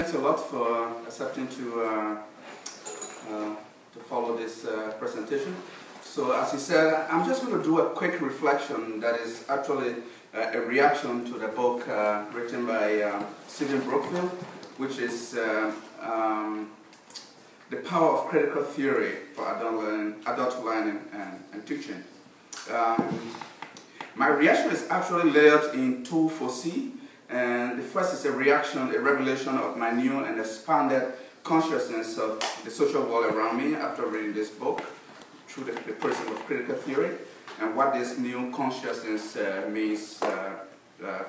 thanks a lot for accepting to follow this presentation. So as he said, I'm just going to do a quick reflection that is actually a reaction to the book written by Stephen Brookfield, which is The Power of Critical Theory for Adult Learning and Teaching. My reaction is actually layered in two foci, and the first is a revelation of my new and expanded consciousness of the social world around me after reading this book through the prism of critical theory, and what this new consciousness means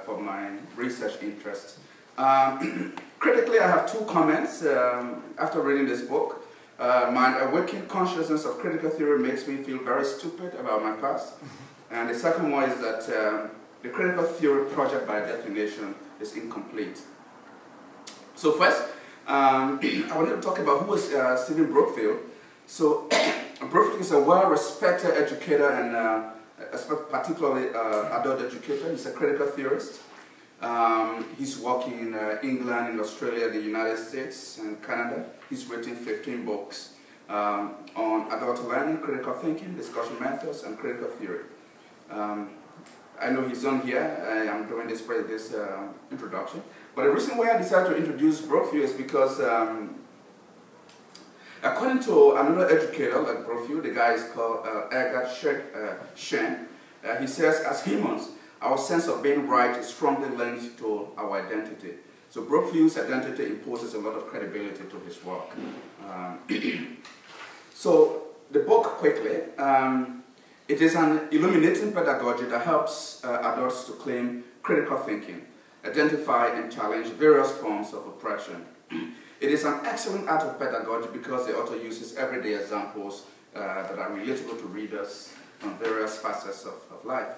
for my research interests. Critically, I have two comments after reading this book. My awakened consciousness of critical theory makes me feel very stupid about my past. And the second one is that the critical theory project by definition is incomplete. So first, I wanted to talk about who is Stephen Brookfield. So Brookfield is a well-respected educator and particularly adult educator. He's a critical theorist. He's working in England, in Australia, the United States, and Canada. He's written 15 books on adult learning, critical thinking, discussion methods, and critical theory. I know he's on here. I'm doing this introduction. But the reason why I decided to introduce Brookfield is because according to another educator like Brookfield, the guy is called Edgar Shen, he says, as humans, our sense of being right is strongly linked to our identity. So Brookfield's identity imposes a lot of credibility to his work. So the book, quickly, it is an illuminating pedagogy that helps adults to claim critical thinking, identify and challenge various forms of oppression. It is an excellent art of pedagogy because the author uses everyday examples that are relatable to readers on various facets of life.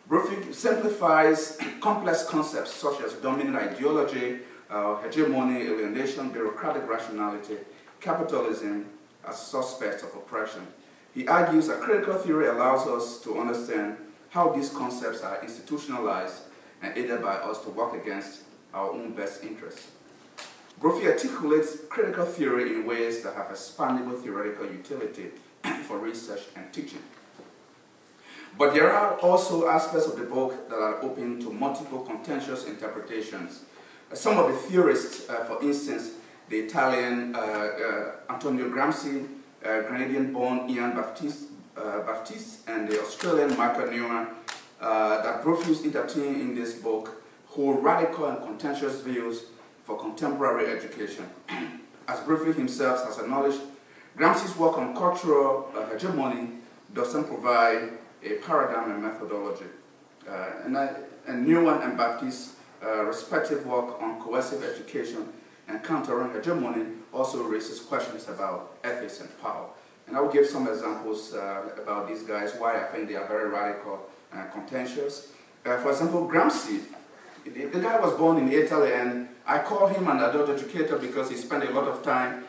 Brookfield simplifies complex concepts such as dominant ideology, hegemony, alienation, bureaucratic rationality, capitalism as suspects of oppression. He argues that critical theory allows us to understand how these concepts are institutionalized and aided by us to work against our own best interests. Brookfield articulates critical theory in ways that have expandable theoretical utility for research and teaching. But there are also aspects of the book that are open to multiple contentious interpretations. Some of the theorists, for instance, the Italian Antonio Gramsci, Grenadian-born Ian Baptiste, and the Australian Michael Nyemah, that Brookfield entertained in this book, hold radical and contentious views for contemporary education. As Brookfield himself has acknowledged, Gramsci's work on cultural hegemony doesn't provide a paradigm and methodology. And Nyemah and Baptiste's respective work on coercive education and countering hegemony also raises questions about ethics and power. And I will give some examples about these guys, why I think they are very radical and contentious. For example, Gramsci, the guy was born in Italy, and I call him an adult educator because he spent a lot of time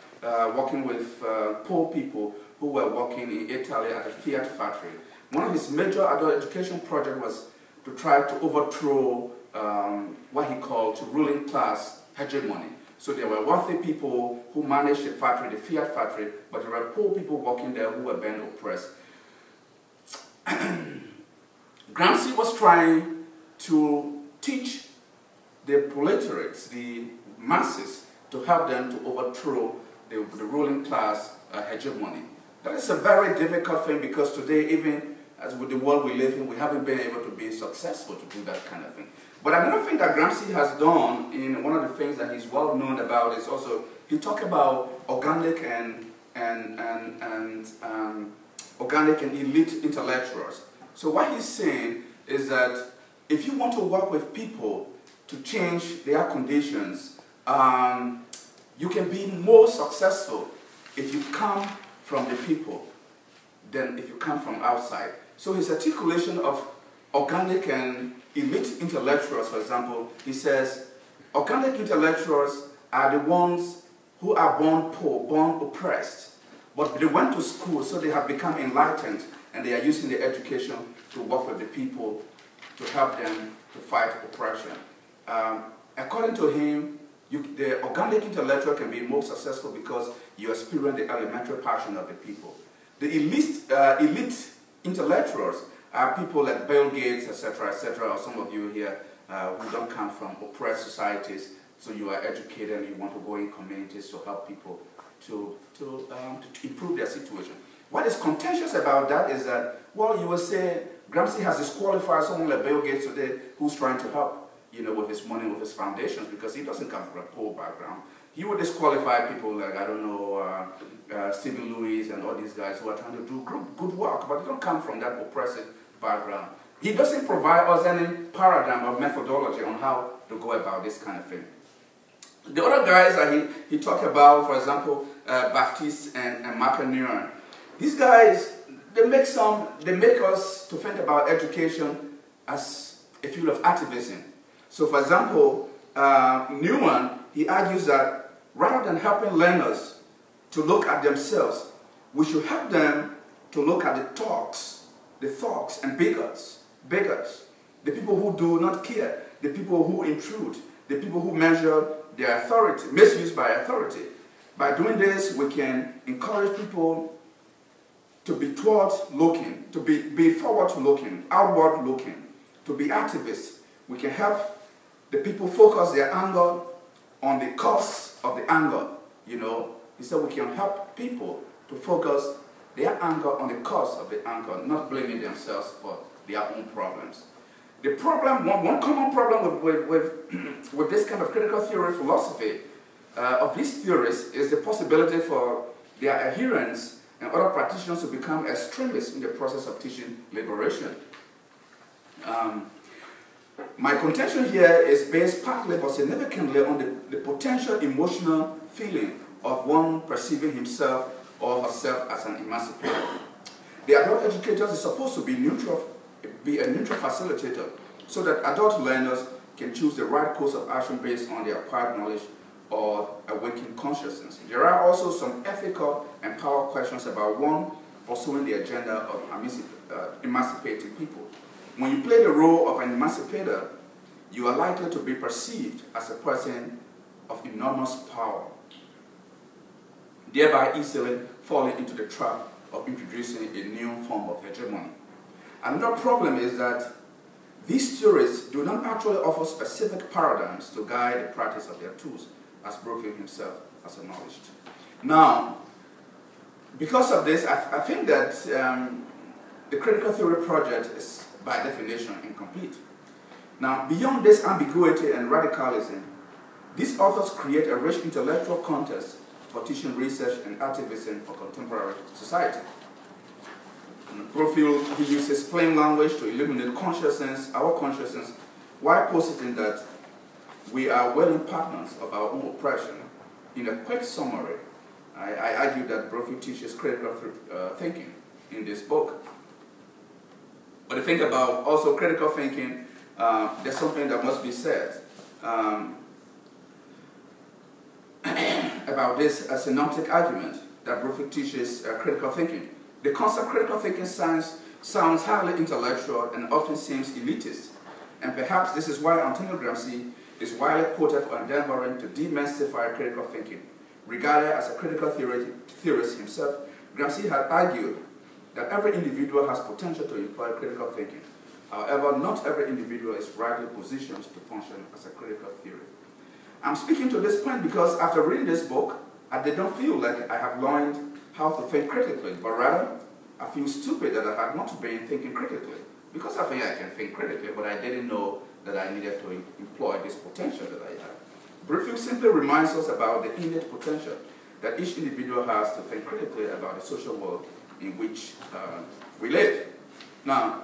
working with poor people who were working in Italy at a Fiat factory. One of his major adult education projects was to try to overthrow what he called the ruling class hegemony. So there were wealthy people who managed the factory, the Fiat factory, but there were poor people working there who were being oppressed. Gramsci was trying to teach the proletariats, the masses, to help them to overthrow the ruling class hegemony. That is a very difficult thing because today, even as with the world we live in, we haven't been able to be successful to do that kind of thing. But another thing that Gramsci has done, in one of the things that he's well known about, is also he talked about organic and elite intellectuals. So what he's saying is that if you want to work with people to change their conditions, you can be more successful if you come from the people than if you come from outside. So his articulation of organic and elite intellectuals, for example, he says, organic intellectuals are the ones who are born poor, born oppressed, but they went to school, so they have become enlightened, and they are using their education to work with the people to help them to fight oppression. According to him, The organic intellectual can be most successful because you experience the elementary passion of the people. The elite intellectuals are people like Bill Gates, etc., or some of you here who don't come from oppressed societies, so you are educated and you want to go in communities to help people to improve their situation. What is contentious about that is that, well, you will say Gramsci has disqualified someone like Bill Gates today who's trying to help, you know, with his money, with his foundations, because he doesn't come from a poor background. He would disqualify people like, I don't know, Stephen Lewis and all these guys who are trying to do good work, but they don't come from that oppressive background. He doesn't provide us any paradigm or methodology on how to go about this kind of thing. The other guys that he talked about, for example, Baptiste and McInerney, these guys, they make us to think about education as a field of activism. So, for example, Nyemah, he argues that rather than helping learners to look at themselves, we should help them to look at the thugs and bigots, the people who do not care, the people who intrude, the people who measure their authority, misuse by authority. By doing this, we can encourage people to be toward-looking, to be forward-looking, outward-looking, to be activists. We can help the people focus their anger on the cause of the anger, you know. He said we can help people to focus their anger on the cause of the anger, not blaming themselves for their own problems. The problem, one common problem with this kind of critical theory philosophy of these theories is the possibility for their adherents and other practitioners to become extremists in the process of teaching liberation. My contention here is based partly but significantly on the potential emotional feeling of one perceiving himself or herself as an emancipator. The adult educator is supposed to be a neutral facilitator so that adult learners can choose the right course of action based on their acquired knowledge or awakened consciousness. There are also some ethical and power questions about one pursuing the agenda of emancipating people. When you play the role of an emancipator, you are likely to be perceived as a person of enormous power, thereby easily falling into the trap of introducing a new form of hegemony. Another problem is that these theories do not actually offer specific paradigms to guide the practice of their tools, as Brookfield himself has acknowledged. Now, because of this, I think that the critical theory project is, by definition, incomplete. Now, beyond this ambiguity and radicalism, these authors create a rich intellectual context for teaching research and activism for contemporary society. Brookfield uses plain language to illuminate consciousness, our consciousness, while positing that we are willing partners of our own oppression. In a quick summary, I argue that Brookfield teaches critical thinking in this book. But to think about also critical thinking, there's something that must be said about this synoptic argument that Brookfield teaches critical thinking. The concept critical thinking sounds highly intellectual and often seems elitist. And perhaps this is why Antonio Gramsci is widely quoted for endeavoring to demystify critical thinking. Regarded as a critical theorist himself, Gramsci had argued that every individual has potential to employ critical thinking. However, not every individual is rightly positioned to function as a critical theory. I'm speaking to this point because after reading this book, I did not feel like I have learned how to think critically, but rather, I feel stupid that I have not been thinking critically. Because I think I can think critically, but I didn't know that I needed to employ this potential that I have. Brookfield simply reminds us about the innate potential that each individual has to think critically about the social world in which we live. Now,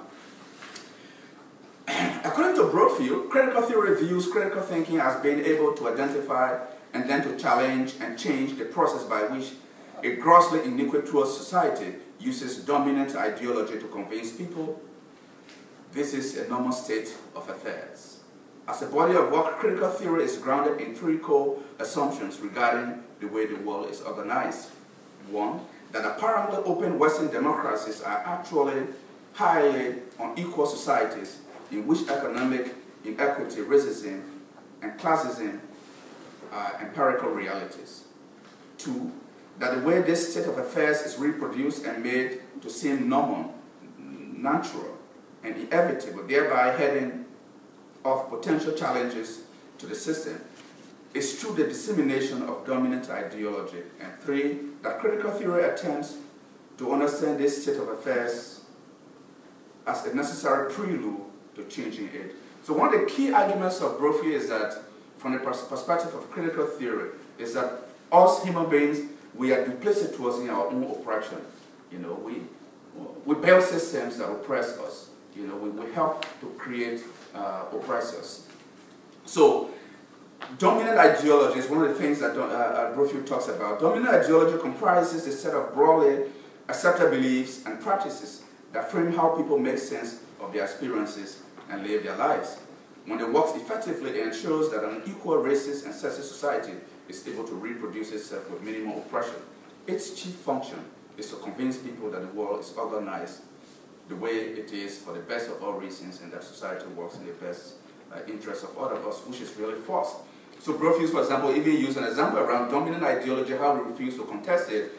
according to Brookfield, critical theory views critical thinking as being able to identify and then to challenge and change the process by which a grossly iniquitous society uses dominant ideology to convince people. This is a normal state of affairs. As a body of work, critical theory is grounded in three core assumptions regarding the way the world is organized. One, that apparently open Western democracies are actually highly unequal societies in which economic inequity, racism, and classism empirical realities. 2, that the way this state of affairs is reproduced and made to seem normal, natural, and inevitable, thereby heading off potential challenges to the system, is through the dissemination of dominant ideology. And 3, that critical theory attempts to understand this state of affairs as a necessary prelude to changing it. So one of the key arguments of Brophy is that, from the perspective of critical theory, is that us human beings, we are duplicitous in our own oppression. You know, we build systems that oppress us. You know, we help to create oppressors. So, dominant ideology is one of the things that Brophy talks about. Dominant ideology comprises a set of broadly accepted beliefs and practices that frame how people make sense of their experiences and live their lives. When it works effectively, it ensures that an equal racist and sexist society is able to reproduce itself with minimal oppression. Its chief function is to convince people that the world is organized the way it is for the best of all reasons, and that society works in the best interest of all of us, which is really false. So Brophy, for example, even used an example around dominant ideology, how he refused to contest it.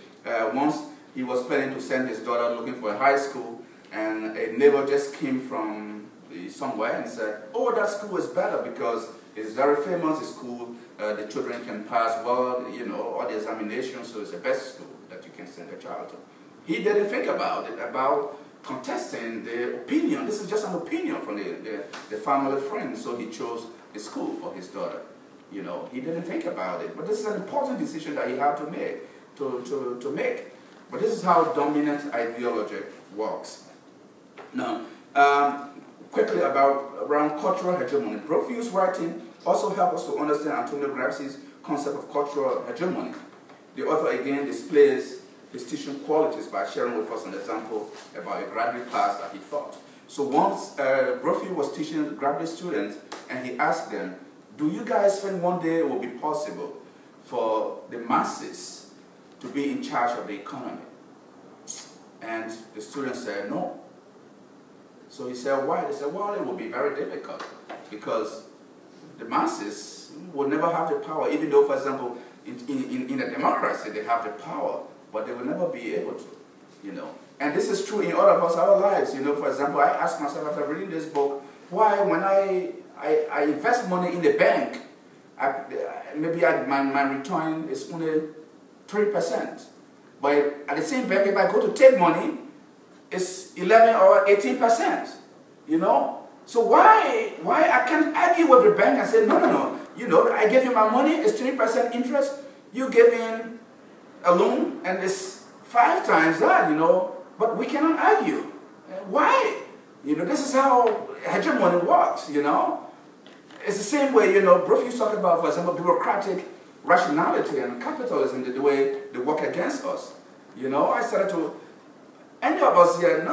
Once he was planning to send his daughter looking for a high school, and a neighbor just came from somewhere and said, oh, that school is better because it's very famous, it's school, the children can pass well, you know, all the examinations, so it's the best school that you can send a child to. He didn't think about it, about contesting the opinion. This is just an opinion from the family friend, so he chose the school for his daughter. You know, he didn't think about it, but this is an important decision that he had to make, to make. But this is how dominant ideology works. Now, quickly around cultural hegemony. Brophy's writing also helps us to understand Antonio Gramsci's concept of cultural hegemony. The author again displays his teaching qualities by sharing with us an example about a graduate class that he taught. So once Brophy was teaching graduate students, and he asked them, do you guys think one day it will be possible for the masses to be in charge of the economy? And the students said no. So he said, why? They said, well, it will be very difficult because the masses will never have the power, even though, for example, in a democracy they have the power, but they will never be able to, you know. And this is true in all of us, our lives. You know, for example, I ask myself after reading this book, why when I invest money in the bank, maybe my return is only 3%. But at the same bank, if I go to take money, it's 11 or 18%, you know? So why I can't argue with the bank and say, no, you know, I gave you my money, it's 3% interest, you give in a loan, and it's 5 times that, you know, but we cannot argue. Why? You know, this is how hegemony works, you know? It's the same way, you know, Brophy talked about, for example, bureaucratic rationality and capitalism, the way they work against us. You know, I started to, any of us here,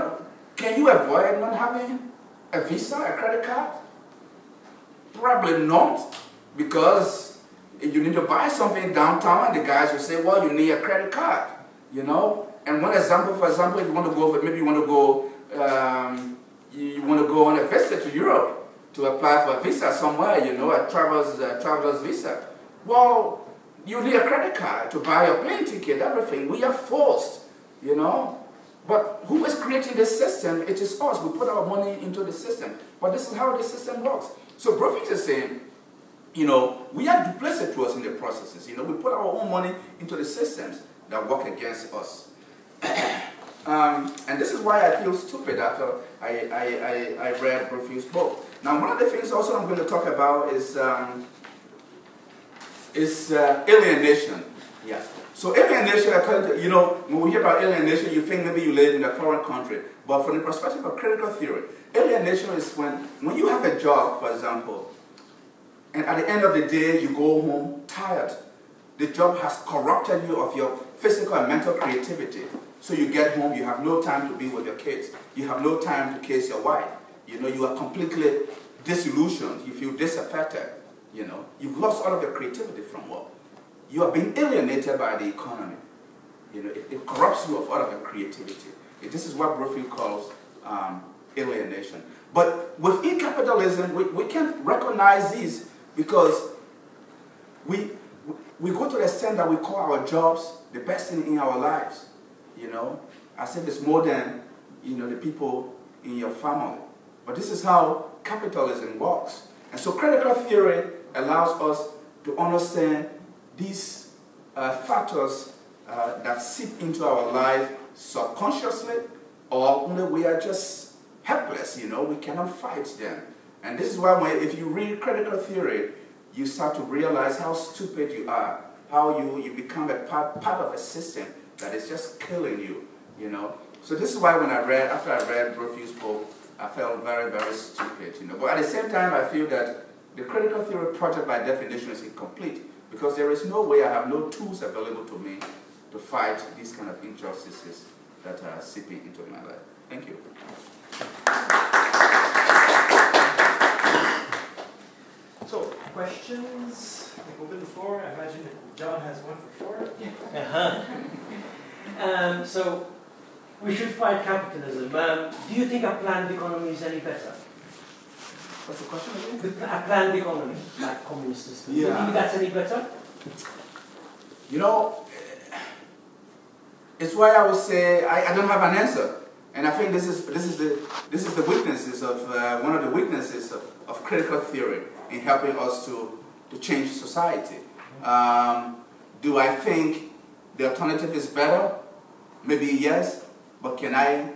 can you avoid not having a visa, a credit card? Probably not, because you need to buy something downtown, and the guys will say, well, you need a credit card, you know? And one example, for example, if you want to go, maybe you want to go on a visit to Europe to apply for a visa somewhere, you know, a traveler's visa. Well, you need a credit card to buy a plane ticket, everything. We are forced, you know. But who is creating this system? It is us. We put our money into the system. But this is how the system works. So Brophy is saying, you know, we are duplicitous in the processes. You know, we put our own money into the systems that work against us. And this is why I feel stupid after I read Brophy's book. Now, one of the things also I'm going to talk about is alienation. Yeah. So alienation, you know, when we hear about alienation, you think maybe you live in a foreign country. But from the perspective of critical theory, alienation is when you have a job, for example, and at the end of the day, you go home tired. The job has corrupted you of your physical and mental creativity. So you get home, you have no time to be with your kids. You have no time to kiss your wife. You know, you are completely disillusioned. You feel disaffected. You know, you've lost all of your creativity from work. You are being alienated by the economy. You know, it corrupts you of all of your creativity. This is what Brophy calls alienation. But within capitalism, we can't recognize these because we go to the extent that we call our jobs the best thing in our lives, you know, as if it's more than, you know, the people in your family. But this is how capitalism works. And so critical theory allows us to understand these factors that seep into our life subconsciously, or when we are just helpless, you know, we cannot fight them. And this is why if you read critical theory, you start to realize how stupid you are, how you become a part of a system that is just killing you, you know. So this is why after I read Brophy's book, I felt very, very stupid, you know. But at the same time, I feel that the critical theory project by definition is incomplete, because there is no way, I have no tools available to me to fight these kind of injustices that are seeping into my life. Thank you. So, questions? Like open the floor. I imagine that John has one for sure. So, we should fight capitalism. Do you think a planned economy is any better? What's the question again? A planned economy, like communist system. Yeah. Do you think that's any better? You know, it's why I would say I don't have an answer, and I think this is the weaknesses of one of the weaknesses of critical theory in helping us to change society. Do I think the alternative is better? Maybe yes, but can I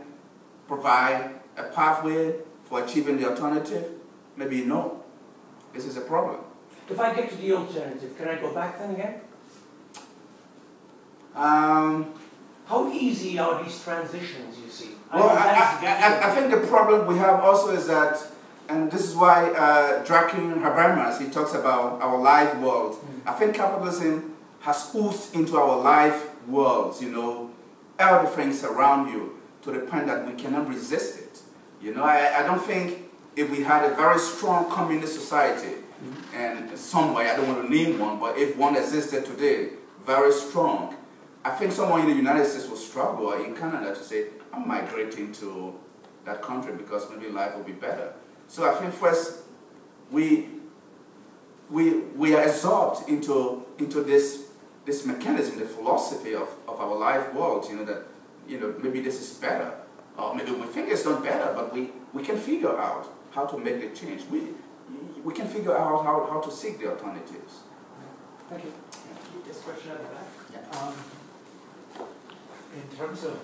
provide a pathway for achieving the alternative? Maybe no. This is a problem. If I get to the alternative, can I go back then again? How easy are these transitions, you see? Well, I think the problem we have also is that, and this is why Joachim Habermas, he talks about our life world. I think capitalism has oozed into our life worlds, you know, all the things around you, to the point that we cannot resist it. You know, I don't think if we had a very strong communist society, and some way, I don't want to name one, but if one existed today, very strong, I think someone in the United States will struggle, or in Canada, to say, I'm migrating to that country because maybe life will be better. So I think first, we are absorbed into this mechanism, the philosophy of our life world, you know, that, you know, maybe this is better, or maybe we think it's not better, but we can figure out how to make the change. We can figure out how to seek the alternatives. Thank you. This question at the back. Yeah. In terms of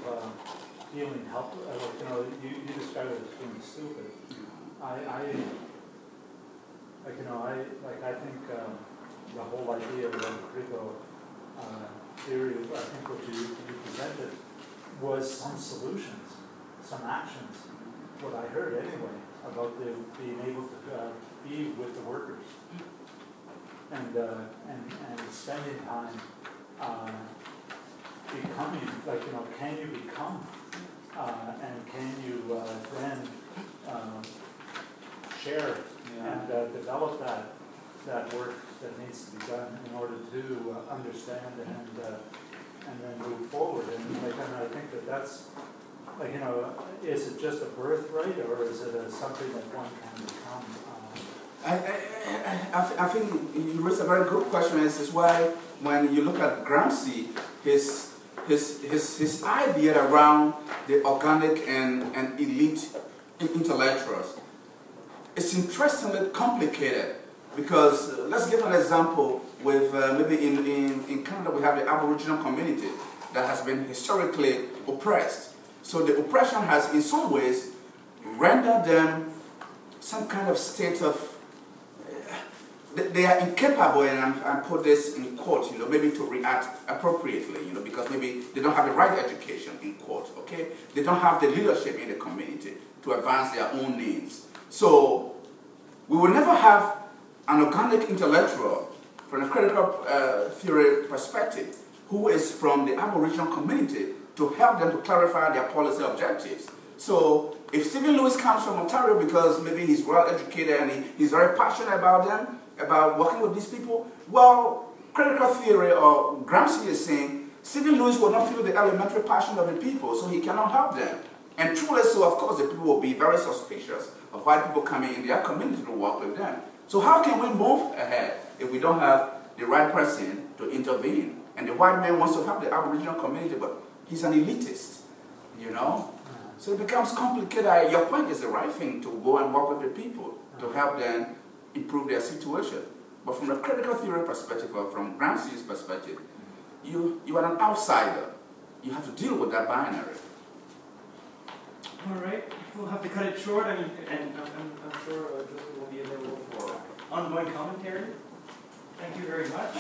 feeling helpless, you know, you described it as feeling stupid. I think the whole idea of critical theory, I think what you presented was some solutions, some actions. What I heard anyway about being able to be with the workers and spending time becoming, like, you know, can you become and can you then share and develop that work that needs to be done in order to understand and then move forward. And I think that's, like, you know, is it just a birthright, or is it something that one can become? I think you raised a very good question. This is why when you look at Gramsci, his idea around the organic and elite intellectuals, it's interestingly complicated, because let's give an example with maybe in Canada we have the Aboriginal community that has been historically oppressed. So the oppression has in some ways rendered them some kind of state of, they are incapable, and I put this in quote, you know, maybe to react appropriately, you know, because maybe they don't have the right education, in quote, okay? They don't have the leadership in the community to advance their own needs. So we will never have an organic intellectual from a critical theory perspective who is from the Aboriginal community to help them to clarify their policy objectives. So if Stephen Lewis comes from Ontario because maybe he's well educated and he's very passionate about them, about working with these people, well, critical theory or Gramsci is saying Stephen Lewis will not feel the elementary passion of the people, so he cannot help them. And truly so, of course, the people will be very suspicious of white people coming in their community to work with them. So how can we move ahead if we don't have the right person to intervene. And the white man wants to help the Aboriginal community, but he's an elitist, you know? So it becomes complicated. Your point is the right thing, to go and work with the people to help them improve their situation. But from a critical theory perspective, or from Gramsci's perspective, you are an outsider. You have to deal with that binary. All right, we'll have to cut it short. I mean, and I'm sure Joseph will be available for ongoing commentary. Thank you very much.